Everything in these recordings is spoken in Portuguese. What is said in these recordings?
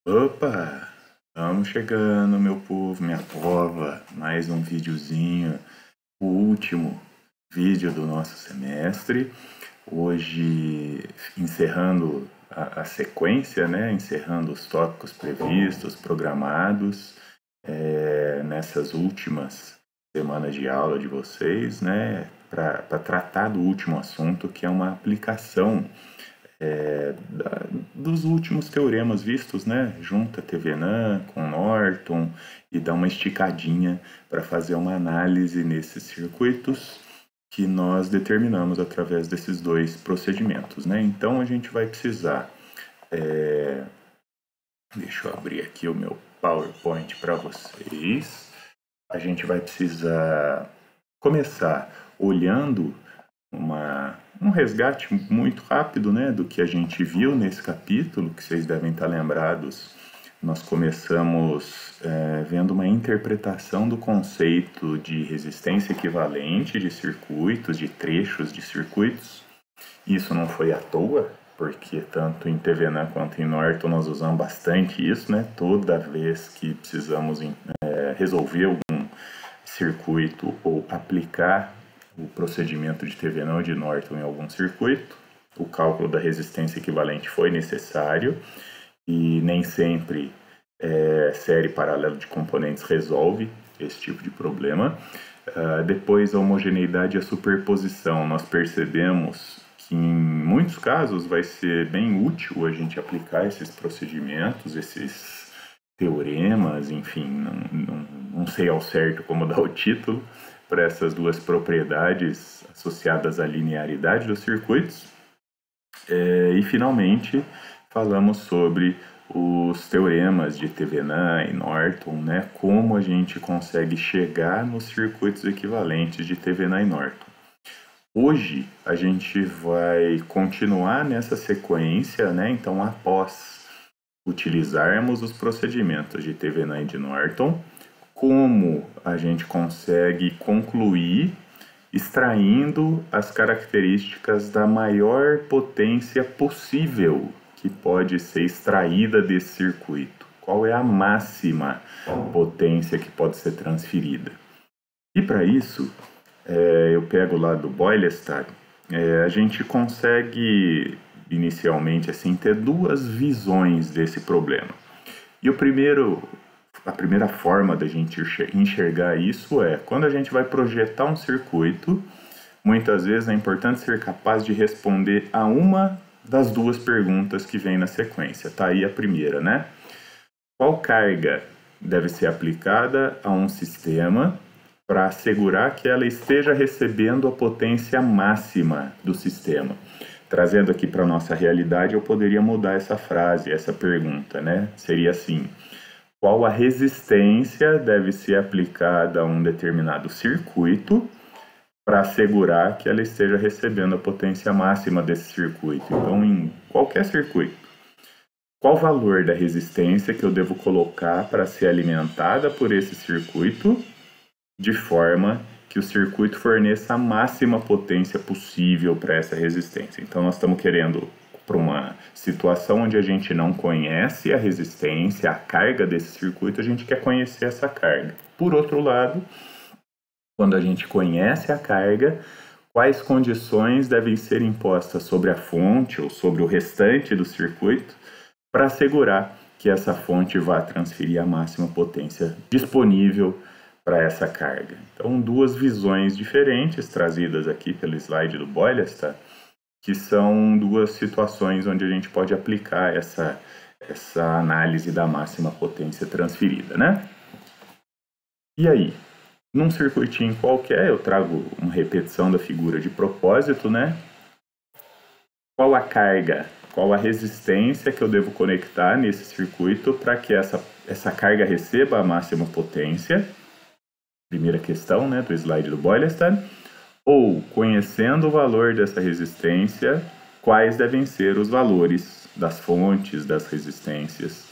Opa! Estamos chegando, meu povo, minha pova. Mais um videozinho, o último vídeo do nosso semestre. Hoje, encerrando a sequência, né? Encerrando os tópicos previstos, programados, nessas últimas semanas de aula de vocês, né? Para tratar do último assunto, que é uma aplicação dos últimos teoremas vistos, né? Junta Thevenin com Norton e dá uma esticadinha para fazer uma análise nesses circuitos que nós determinamos através desses dois procedimentos, né? Então a gente vai precisar, deixa eu abrir aqui o meu PowerPoint para vocês. A gente vai precisar começar olhando um resgate muito rápido, né, do que a gente viu nesse capítulo, que vocês devem estar lembrados. Nós começamos vendo uma interpretação do conceito de resistência equivalente de circuitos, de trechos de circuitos. Isso não foi à toa, porque tanto em Thevenin quanto em Norton nós usamos bastante isso, né? Toda vez que precisamos resolver algum circuito ou aplicar o procedimento de Thevenin ou de Norton em algum circuito, o cálculo da resistência equivalente foi necessário e nem sempre série paralela de componentes resolve esse tipo de problema. Depois, a homogeneidade e a superposição. Nós percebemos que em muitos casos vai ser bem útil a gente aplicar esses procedimentos, esses teoremas, enfim, não sei ao certo como dar o título para essas duas propriedades associadas à linearidade dos circuitos. E, finalmente, falamos sobre os teoremas de Thevenin e Norton, né? Como a gente consegue chegar nos circuitos equivalentes de Thevenin e Norton. Hoje a gente vai continuar nessa sequência, né? Então, após utilizarmos os procedimentos de Thevenin e de Norton, como a gente consegue concluir extraindo as características da maior potência possível que pode ser extraída desse circuito. Qual é a máxima potência que pode ser transferida? E para isso, eu pego lá do Boylestad, a gente consegue inicialmente assim ter duas visões desse problema. E a primeira forma da gente enxergar isso é quando a gente vai projetar um circuito, muitas vezes é importante ser capaz de responder a uma das duas perguntas que vem na sequência. Tá aí a primeira, né? Qual carga deve ser aplicada a um sistema para assegurar que ela esteja recebendo a potência máxima do sistema? Trazendo aqui para a nossa realidade, eu poderia mudar essa frase, essa pergunta, né? Seria assim: qual a resistência deve ser aplicada a um determinado circuito para assegurar que ela esteja recebendo a potência máxima desse circuito? Então, em qualquer circuito, qual o valor da resistência que eu devo colocar para ser alimentada por esse circuito, de forma que o circuito forneça a máxima potência possível para essa resistência? Então, nós estamos querendo para uma situação onde a gente não conhece a resistência, a carga desse circuito, a gente quer conhecer essa carga. Por outro lado, quando a gente conhece a carga, quais condições devem ser impostas sobre a fonte ou sobre o restante do circuito para assegurar que essa fonte vá transferir a máxima potência disponível para essa carga. Então, duas visões diferentes trazidas aqui pelo slide do Boylestad, que são duas situações onde a gente pode aplicar essa análise da máxima potência transferida, né? E aí, num circuitinho qualquer, eu trago uma repetição da figura de propósito, né? Qual a carga, qual a resistência que eu devo conectar nesse circuito para que essa carga receba a máxima potência? Primeira questão, né, do slide do Boylestad. Ou, conhecendo o valor dessa resistência, quais devem ser os valores das fontes das resistências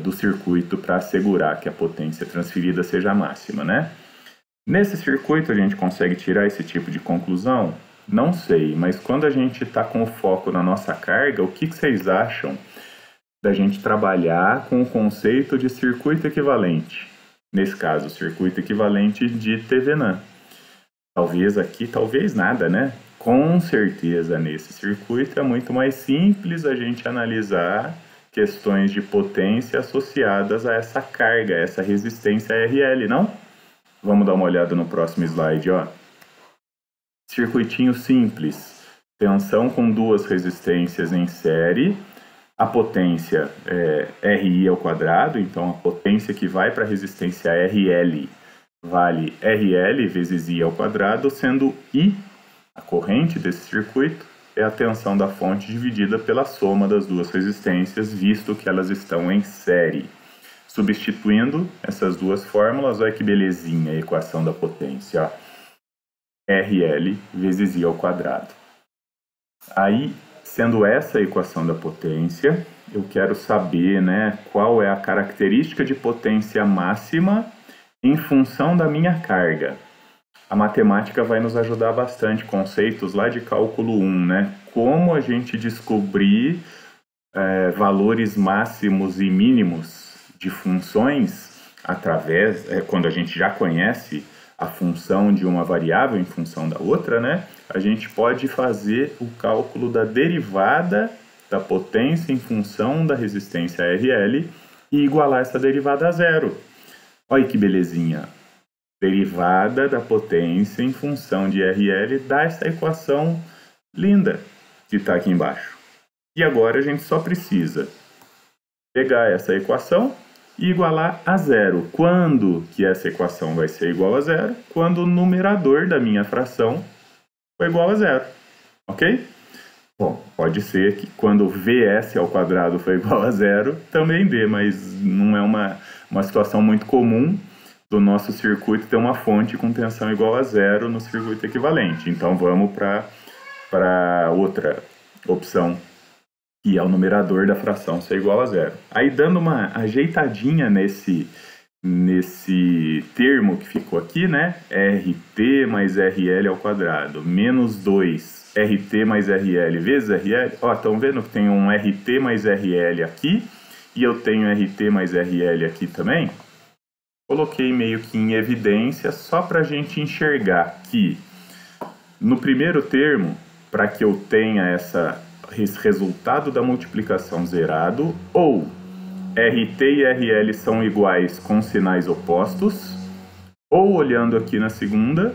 do circuito para assegurar que a potência transferida seja a máxima, né? Nesse circuito a gente consegue tirar esse tipo de conclusão? Não sei, mas quando a gente está com o foco na nossa carga, o que vocês acham da gente trabalhar com o conceito de circuito equivalente. Nesse caso, circuito equivalente de Thevenin. Talvez aqui, talvez nada, né? Com certeza, nesse circuito é muito mais simples a gente analisar questões de potência associadas a essa carga, essa resistência RL, não? Vamos dar uma olhada no próximo slide, ó. Circuitinho simples, tensão com duas resistências em série, a potência é RI ao quadrado, então a potência que vai para a resistência RL vale RL vezes I ao quadrado, sendo I, a corrente desse circuito, é a tensão da fonte dividida pela soma das duas resistências, visto que elas estão em série. Substituindo essas duas fórmulas, olha que belezinha a equação da potência, ó. RL vezes I ao quadrado. Aí, sendo essa a equação da potência, eu quero saber, né, qual é a característica de potência máxima em função da minha carga. A matemática vai nos ajudar bastante, conceitos lá de cálculo 1, né? Como a gente descobrir valores máximos e mínimos de funções através, quando a gente já conhece a função de uma variável em função da outra, né? A gente pode fazer o cálculo da derivada da potência em função da resistência RL e igualar essa derivada a zero. Olha que belezinha! Derivada da potência em função de RL dá essa equação linda que está aqui embaixo. E agora a gente só precisa pegar essa equação e igualar a zero. Quando que essa equação vai ser igual a zero? Quando o numerador da minha fração for igual a zero. Ok? Bom, pode ser que quando Vs ao quadrado for igual a zero, também dê, mas não é uma situação muito comum do nosso circuito ter uma fonte com tensão igual a zero no circuito equivalente. Então vamos para outra opção, que é o numerador da fração ser igual a zero. Aí dando uma ajeitadinha nesse termo que ficou aqui, né? RT mais RL ao quadrado, menos 2 RT mais RL vezes RL. Ó, estão vendo que tem um RT mais RL aqui, e eu tenho RT mais RL aqui também? Coloquei meio que em evidência só para a gente enxergar que no primeiro termo, para que eu tenha esse resultado da multiplicação zerado, ou RT e RL são iguais com sinais opostos, ou olhando aqui na segunda,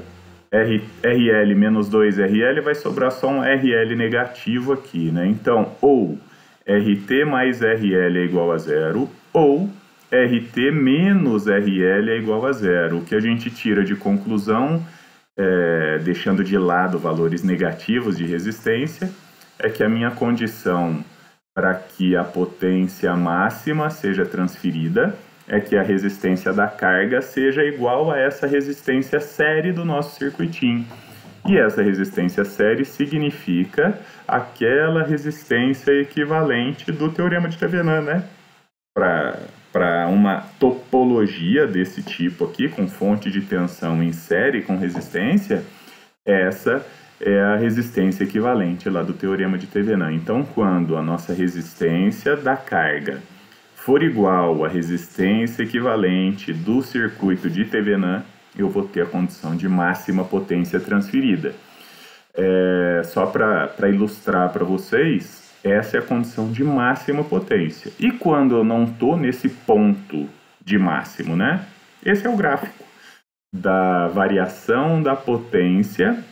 RL menos 2RL vai sobrar só um RL negativo aqui, né? Então, ou RT mais RL é igual a zero, ou RT menos RL é igual a zero. O que a gente tira de conclusão, deixando de lado valores negativos de resistência, é que a minha condição para que a potência máxima seja transferida é que a resistência da carga seja igual a essa resistência série do nosso circuitinho. E essa resistência série significa aquela resistência equivalente do teorema de Thevenin, né? Para uma topologia desse tipo aqui, com fonte de tensão em série com resistência, essa é a resistência equivalente lá do teorema de Thevenin. Então, quando a nossa resistência da carga for igual à resistência equivalente do circuito de Thevenin, eu vou ter a condição de máxima potência transferida. Só para ilustrar para vocês, essa é a condição de máxima potência. E quando eu não estou nesse ponto de máximo, né? Esse é o gráfico da variação da potência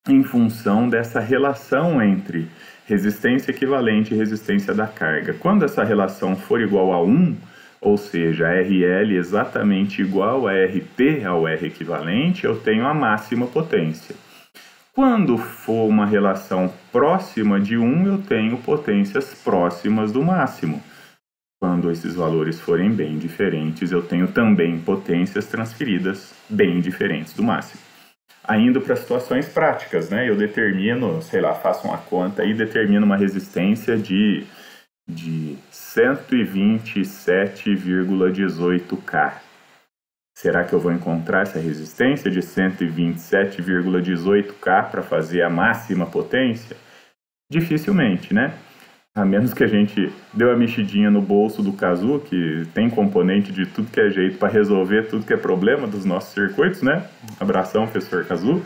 em função dessa relação entre resistência equivalente e resistência da carga. Quando essa relação for igual a 1, ou seja, RL exatamente igual a RT ao R equivalente, eu tenho a máxima potência. Quando for uma relação próxima de 1, eu tenho potências próximas do máximo. Quando esses valores forem bem diferentes, eu tenho também potências transferidas bem diferentes do máximo. Ainda para situações práticas, né? Eu determino, sei lá, faço uma conta e determino uma resistência de 127,18K. Será que eu vou encontrar essa resistência de 127,18K para fazer a máxima potência? Dificilmente, né? A menos que a gente deu a mexidinha no bolso do Kazu, que tem componente de tudo que é jeito para resolver tudo que é problema dos nossos circuitos, né? Abração, professor Kazu.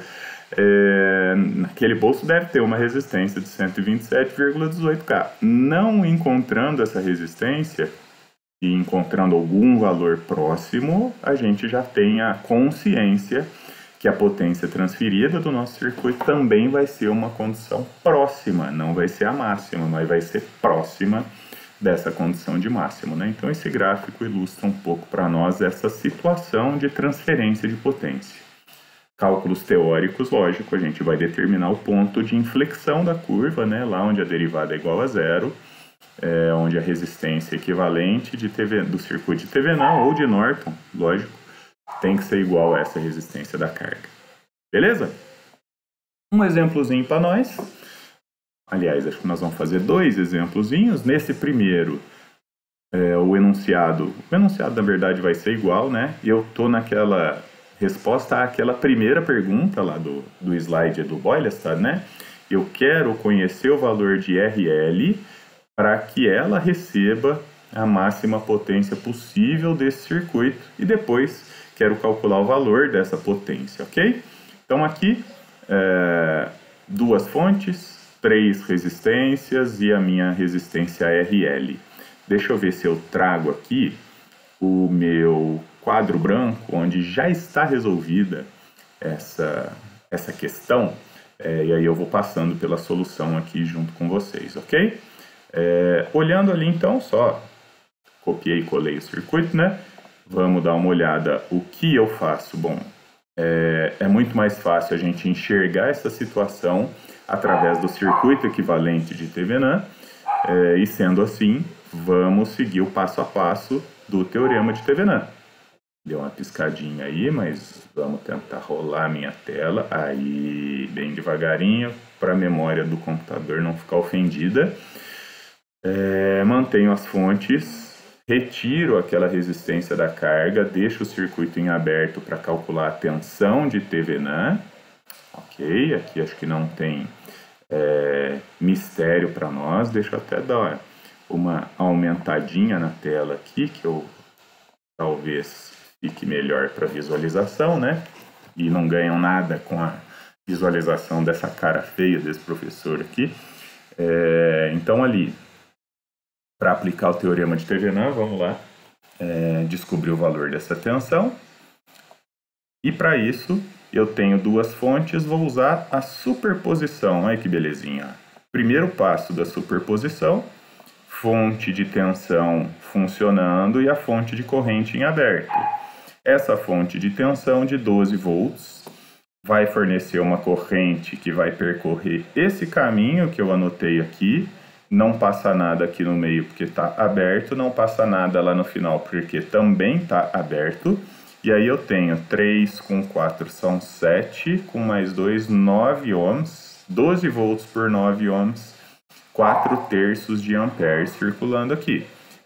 Naquele bolso deve ter uma resistência de 127,18K. Não encontrando essa resistência e encontrando algum valor próximo, a gente já tem a consciência que a potência transferida do nosso circuito também vai ser uma condição próxima, não vai ser a máxima, mas vai ser próxima dessa condição de máximo, né? Então esse gráfico ilustra um pouco para nós essa situação de transferência de potência. Cálculos teóricos, lógico, a gente vai determinar o ponto de inflexão da curva, né? Lá onde a derivada é igual a zero, onde a resistência equivalente do circuito de Thevenin ou de Norton, lógico, tem que ser igual a essa resistência da carga. Beleza? Um exemplozinho para nós. Aliás, acho que nós vamos fazer 2 exemplozinhos. Nesse primeiro, o enunciado na verdade vai ser igual, né? E eu tô naquela resposta àquela primeira pergunta lá do slide do Boylestad, né? Eu quero conhecer o valor de RL para que ela receba a máxima potência possível desse circuito e depois quero calcular o valor dessa potência, ok? Então aqui, 2 fontes, 3 resistências e a minha resistência RL. Deixa eu ver se eu trago aqui o meu quadro branco, onde já está resolvida essa questão, e aí eu vou passando pela solução aqui junto com vocês, ok? Olhando ali então, só copiei e colei o circuito, né? Vamos dar uma olhada o que eu faço. Bom, é muito mais fácil a gente enxergar essa situação através do circuito equivalente de Thevenin, e sendo assim, vamos seguir o passo a passo do teorema de Thevenin. Deu uma piscadinha aí, mas vamos tentar rolar a minha tela aí bem devagarinho para a memória do computador não ficar ofendida. Mantenho as fontes, retiro aquela resistência da carga, deixo o circuito em aberto para calcular a tensão de Thevenin. Ok, aqui acho que não tem mistério para nós. Deixa eu até dar uma aumentadinha na tela aqui, que eu talvez fique melhor para visualização, né? E não ganham nada com a visualização dessa cara feia desse professor aqui. Então ali, para aplicar o teorema de Thevenin, vamos lá descobrir o valor dessa tensão. E para isso, eu tenho 2 fontes, vou usar a superposição. Olha que belezinha. Primeiro passo da superposição, fonte de tensão funcionando e a fonte de corrente em aberto. Essa fonte de tensão de 12 volts vai fornecer uma corrente que vai percorrer esse caminho que eu anotei aqui. Não passa nada aqui no meio porque está aberto, não passa nada lá no final porque também está aberto. E aí eu tenho 3 com 4 são 7, com mais 2, 9 ohms, 12 volts por 9 ohms, 4 terços de ampere circulando aqui.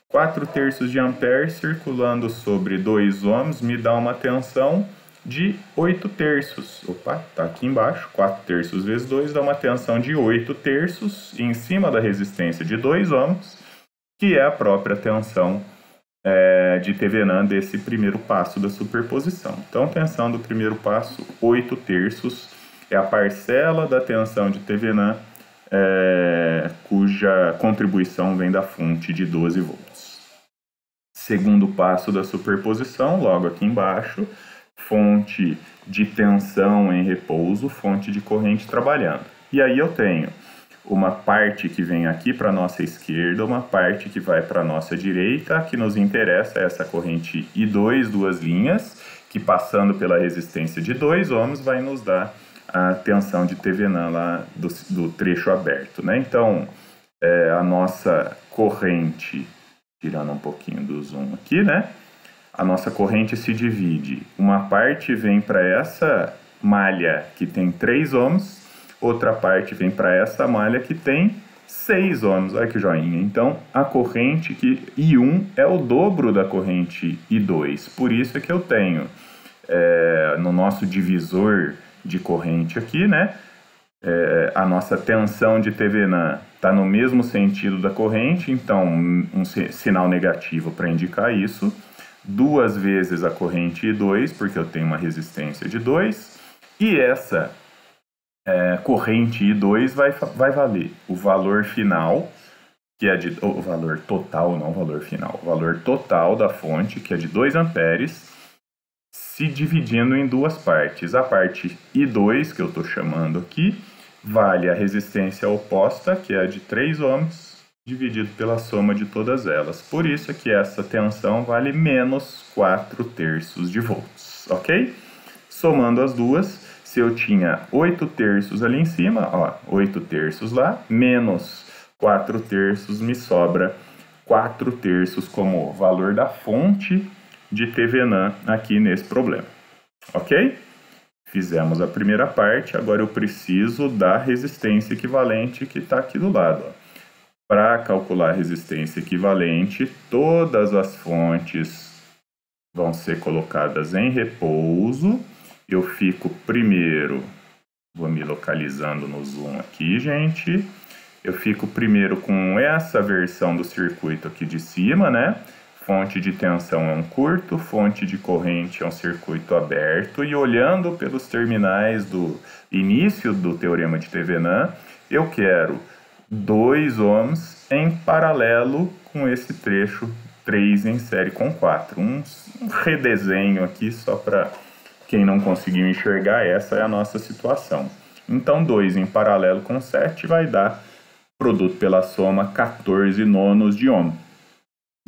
4 terços de ampere circulando sobre 2 ohms me dá uma tensão de 8 terços. Opa, tá aqui embaixo. 4 terços vezes 2 dá uma tensão de 8 terços em cima da resistência de 2 ohms, que é a própria tensão de Thevenin desse primeiro passo da superposição. Então, tensão do primeiro passo, 8 terços, é a parcela da tensão de Thevenin cuja contribuição vem da fonte de 12 volts. Segundo passo da superposição, logo aqui embaixo, fonte de tensão em repouso, fonte de corrente trabalhando. E aí eu tenho uma parte que vem aqui para a nossa esquerda, uma parte que vai para a nossa direita. A que nos interessa é essa corrente I2, 2 linhas, que passando pela resistência de 2 ohms vai nos dar a tensão de Thevenin lá do trecho aberto, né? Então, a nossa corrente, tirando um pouquinho do zoom aqui, né? A nossa corrente se divide. Uma parte vem para essa malha que tem 3 ohms, outra parte vem para essa malha que tem 6 ohms. Olha que joinha. Então, a corrente I1 é o dobro da corrente I2. Por isso é que eu tenho no nosso divisor de corrente aqui, né? a nossa tensão de Thevenin está no mesmo sentido da corrente, então um sinal negativo para indicar isso. 2 vezes a corrente I2, porque eu tenho uma resistência de 2, e essa corrente I2 vai valer o valor final, que é o valor total, não o valor final, o valor total da fonte, que é de 2 amperes, se dividindo em 2 partes. A parte I2, que eu estou chamando aqui, vale a resistência oposta, que é a de 3 ohms, dividido pela soma de todas elas. Por isso é que essa tensão vale menos 4/3 de volts, ok? Somando as duas, se eu tinha 8/3 ali em cima, ó, 8/3 lá, menos 4/3 me sobra 4/3 como valor da fonte de Thevenin aqui nesse problema, ok? Fizemos a primeira parte, agora eu preciso da resistência equivalente que está aqui do lado. Para calcular a resistência equivalente, todas as fontes vão ser colocadas em repouso. Eu fico primeiro, vou me localizando no zoom aqui, gente. Eu fico primeiro com essa versão do circuito aqui de cima, né? Fonte de tensão é um curto, fonte de corrente é um circuito aberto. E olhando pelos terminais do início do teorema de Thevenin, eu quero 2 ohms em paralelo com esse trecho 3 em série com 4. Um redesenho aqui só para quem não conseguiu enxergar, essa é a nossa situação. Então 2 em paralelo com 7 vai dar, produto pela soma, 14 nonos de ohm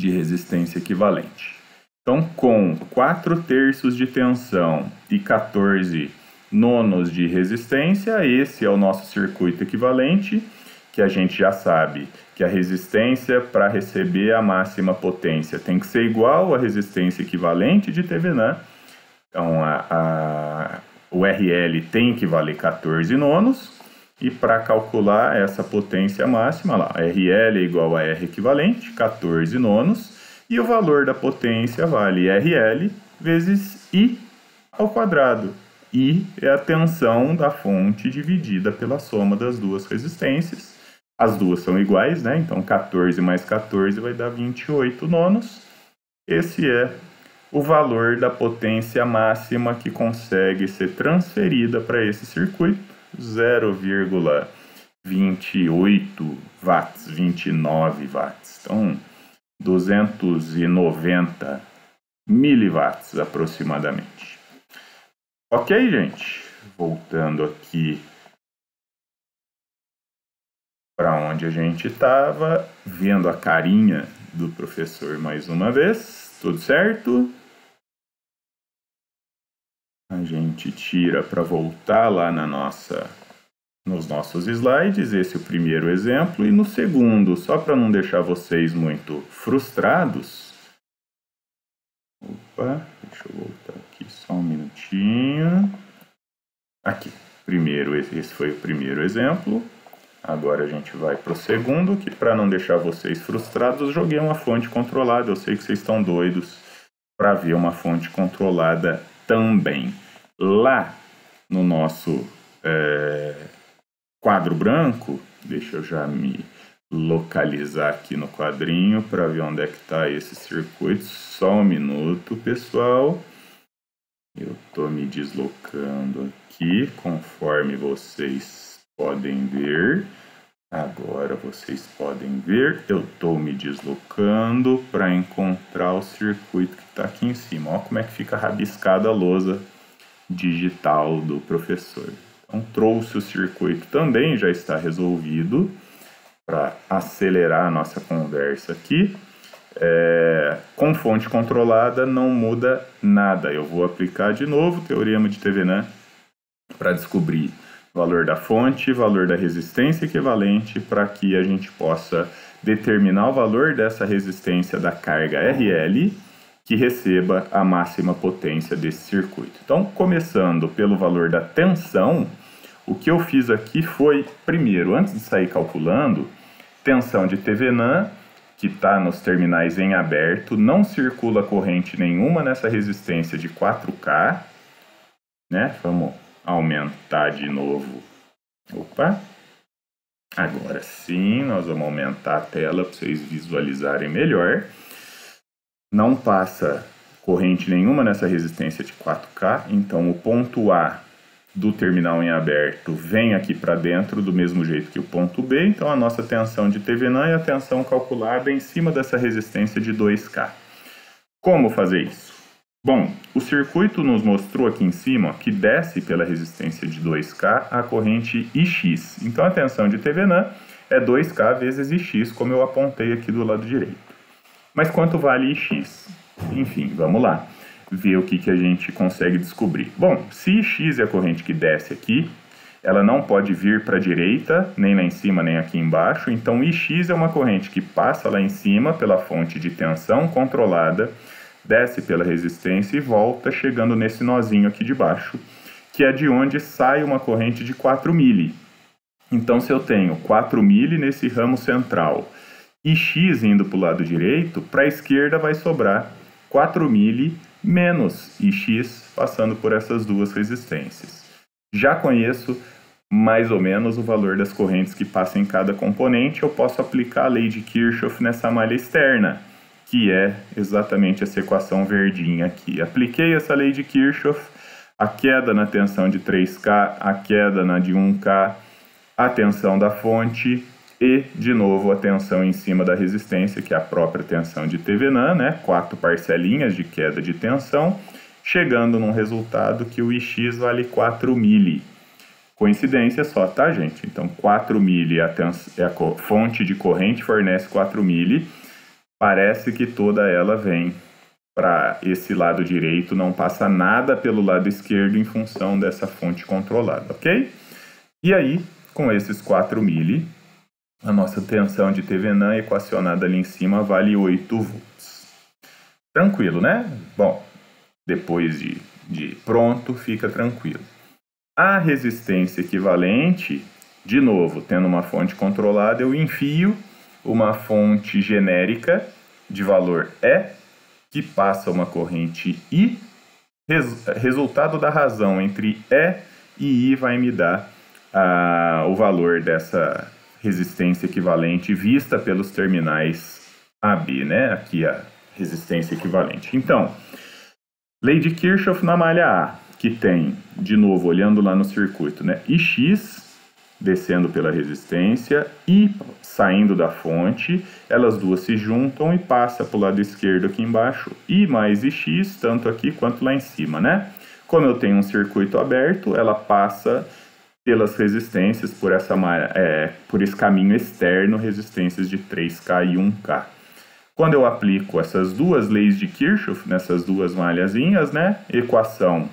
de resistência equivalente. Então, com 4/3 de tensão e 14 nonos de resistência, esse é o nosso circuito equivalente, que a gente já sabe que a resistência para receber a máxima potência tem que ser igual à resistência equivalente de Thevenin. Então, o RL tem que valer 14 nonos. E para calcular essa potência máxima, lá, RL é igual a R equivalente, 14 nonos, e o valor da potência vale RL vezes I ao quadrado. I é a tensão da fonte dividida pela soma das duas resistências. As duas são iguais, né? Então 14 mais 14 vai dar 28 nonos. Esse é o valor da potência máxima que consegue ser transferida para esse circuito. 0,28 watts, 29 watts. Então, 290 miliwatts aproximadamente. Ok, gente? Voltando aqui para onde a gente estava, vendo a carinha do professor mais uma vez. Tudo certo? A gente tira para voltar lá nos nossos slides, esse é o primeiro exemplo. E no segundo, só para não deixar vocês muito frustrados... Opa, deixa eu voltar aqui só um minutinho. Aqui, esse foi o primeiro exemplo. Agora a gente vai para o segundo, que para não deixar vocês frustrados, eu joguei uma fonte controlada. Eu sei que vocês estão doidos para ver uma fonte controlada também. Lá no nosso quadro branco, deixa eu já me localizar aqui no quadrinho para ver onde é que está esse circuito. Só um minuto, pessoal. Eu estou me deslocando aqui, conforme vocês podem ver. Agora vocês podem ver, eu estou me deslocando para encontrar o circuito que está aqui em cima. Olha como é que fica rabiscada a lousa digital do professor. Então, trouxe o circuito também, já está resolvido. Para acelerar a nossa conversa aqui, com fonte controlada não muda nada. Eu vou aplicar de novo o teorema de Thevenin para descobrir o valor da fonte, valor da resistência equivalente, para que a gente possa determinar o valor dessa resistência da carga RL que receba a máxima potência desse circuito. Então, começando pelo valor da tensão, o que eu fiz aqui foi, primeiro, antes de sair calculando, tensão de Thevenin, que está nos terminais em aberto, não circula corrente nenhuma nessa resistência de 4K, né? Vamos aumentar de novo Opa! Agora sim, nós vamos aumentar a tela para vocês visualizarem melhor. Não passa corrente nenhuma nessa resistência de 4K, então o ponto A do terminal em aberto vem aqui para dentro do mesmo jeito que o ponto B, então a nossa tensão de Thevenin é a tensão calculada em cima dessa resistência de 2K. Como fazer isso? Bom, o circuito nos mostrou aqui em cima que desce pela resistência de 2K a corrente IX. Então a tensão de Thevenin é 2K vezes IX, como eu apontei aqui do lado direito. Mas quanto vale IX? Enfim, vamos lá ver o que a gente consegue descobrir. Bom, se IX é a corrente que desce aqui, ela não pode vir para a direita, nem lá em cima, nem aqui embaixo. Então IX é uma corrente que passa lá em cima pela fonte de tensão controlada, desce pela resistência e volta chegando nesse nozinho aqui de baixo, que é de onde sai uma corrente de 4 mili. Então, se eu tenho 4 mili nesse ramo central e X indo para o lado direito, para a esquerda vai sobrar 4 mili menos IX passando por essas duas resistências. Já conheço mais ou menos o valor das correntes que passam em cada componente, eu posso aplicar a lei de Kirchhoff nessa malha externa, que é exatamente essa equação verdinha aqui. Apliquei essa lei de Kirchhoff, a queda na tensão de 3K, a queda na de 1K, a tensão da fonte e, de novo, a tensão em cima da resistência, que é a própria tensão de Thevenin, né? 4 parcelinhas de queda de tensão, chegando num resultado que o IX vale 4 mili. Coincidência só, tá, gente? Então, 4 mili a fonte de corrente fornece 4 mili. Parece que toda ela vem para esse lado direito, não passa nada pelo lado esquerdo em função dessa fonte controlada, ok? E aí, com esses 4 mili, a nossa tensão de Thevenin equacionada ali em cima vale 8 volts. Tranquilo, né? Bom, depois de pronto, fica tranquilo. A resistência equivalente, de novo, tendo uma fonte controlada, eu enfio uma fonte genérica de valor E, que passa uma corrente I. Resultado da razão entre E e I vai me dar o valor dessa resistência equivalente vista pelos terminais AB, né? Aqui a resistência equivalente. Então, lei de Kirchhoff na malha A, que tem, de novo, olhando lá no circuito, né? IX descendo pela resistência e saindo da fonte, elas duas se juntam e passa para o lado esquerdo aqui embaixo, I mais IX, tanto aqui quanto lá em cima, né? Como eu tenho um circuito aberto, ela passa pelas resistências, por esse caminho externo, resistências de 3K e 1K. Quando eu aplico essas duas leis de Kirchhoff, nessas duas malhazinhas, né? Equação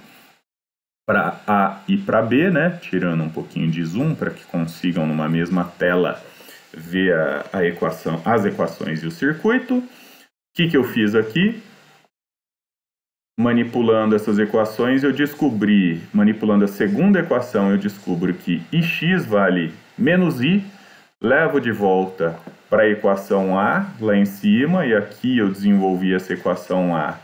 para A e para B, né? Tirando um pouquinho de zoom para que consigam numa mesma tela ver as equações e o circuito. O que eu fiz aqui? Manipulando essas equações, eu descobri, manipulando a segunda equação, eu descubro que IX vale menos I, levo de volta para a equação A, lá em cima, e aqui eu desenvolvi essa equação A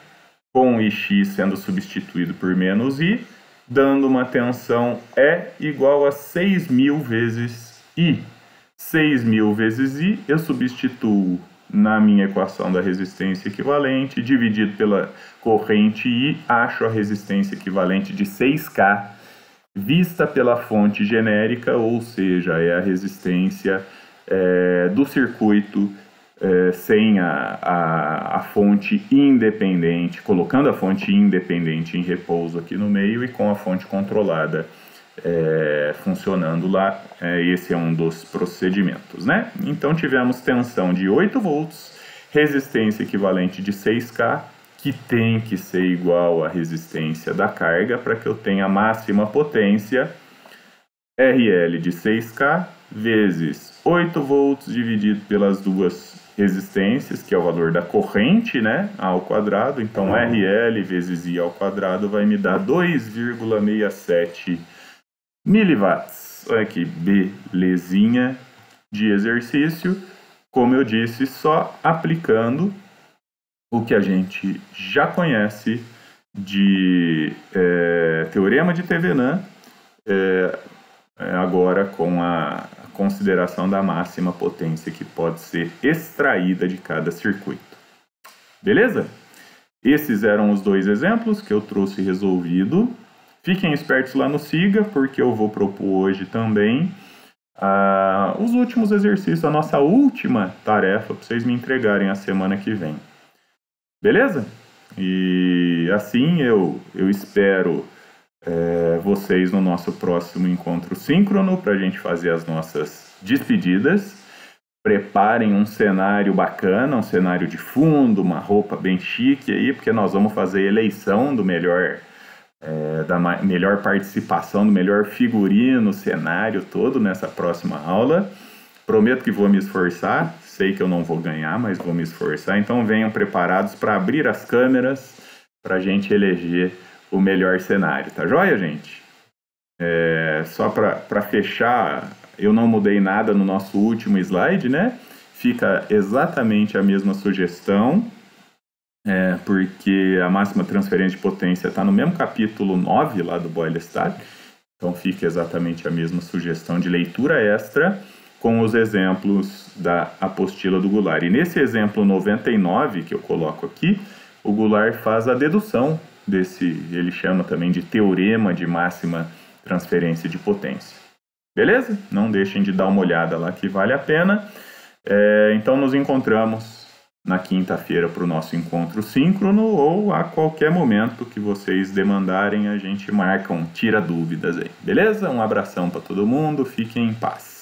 com IX sendo substituído por menos I, dando uma tensão E igual a 6.000 vezes I. 6.000 vezes I, eu substituo na minha equação da resistência equivalente, dividido pela corrente I, acho a resistência equivalente de 6K, vista pela fonte genérica, ou seja, é a resistência do circuito sem a fonte independente, colocando a fonte independente em repouso aqui no meio e com a fonte controlada funcionando lá. Esse é um dos procedimentos, né? Então tivemos tensão de 8 volts, resistência equivalente de 6K, que tem que ser igual à resistência da carga para que eu tenha a máxima potência, RL de 6K vezes 8 volts dividido pelas duas resistências, que é o valor da corrente, né, A ao quadrado. Então RL vezes I ao quadrado vai me dar 2,67 miliwatts. Olha que belezinha de exercício. Como eu disse, só aplicando o que a gente já conhece de teorema de Thevenin, agora com a consideração da máxima potência que pode ser extraída de cada circuito. Beleza? Esses eram os dois exemplos que eu trouxe resolvido. Fiquem espertos lá no Siga, porque eu vou propor hoje também os últimos exercícios, a nossa última tarefa para vocês me entregarem a semana que vem. Beleza? E assim eu espero vocês no nosso próximo encontro síncrono para a gente fazer as nossas despedidas. Preparem um cenário bacana, um cenário de fundo, uma roupa bem chique aí, porque nós vamos fazer eleição do melhor, da melhor participação, do melhor figurino, cenário todo nessa próxima aula. Prometo que vou me esforçar, sei que eu não vou ganhar, mas vou me esforçar. Então venham preparados para abrir as câmeras para a gente eleger o melhor cenário, tá joia, gente? Só para fechar, eu não mudei nada no nosso último slide, né? Fica exatamente a mesma sugestão, porque a máxima transferência de potência está no mesmo capítulo 9 lá do Boyle-Stahl, então fica exatamente a mesma sugestão de leitura extra com os exemplos da apostila do Goulart. E nesse exemplo 99 que eu coloco aqui, o Goulart faz a dedução ele chama também de teorema de máxima transferência de potência. Beleza? Não deixem de dar uma olhada lá que vale a pena. Então nos encontramos na quinta-feira para o nosso encontro síncrono ou a qualquer momento que vocês demandarem, a gente marca tira dúvidas aí. Beleza? Um abração para todo mundo, fiquem em paz.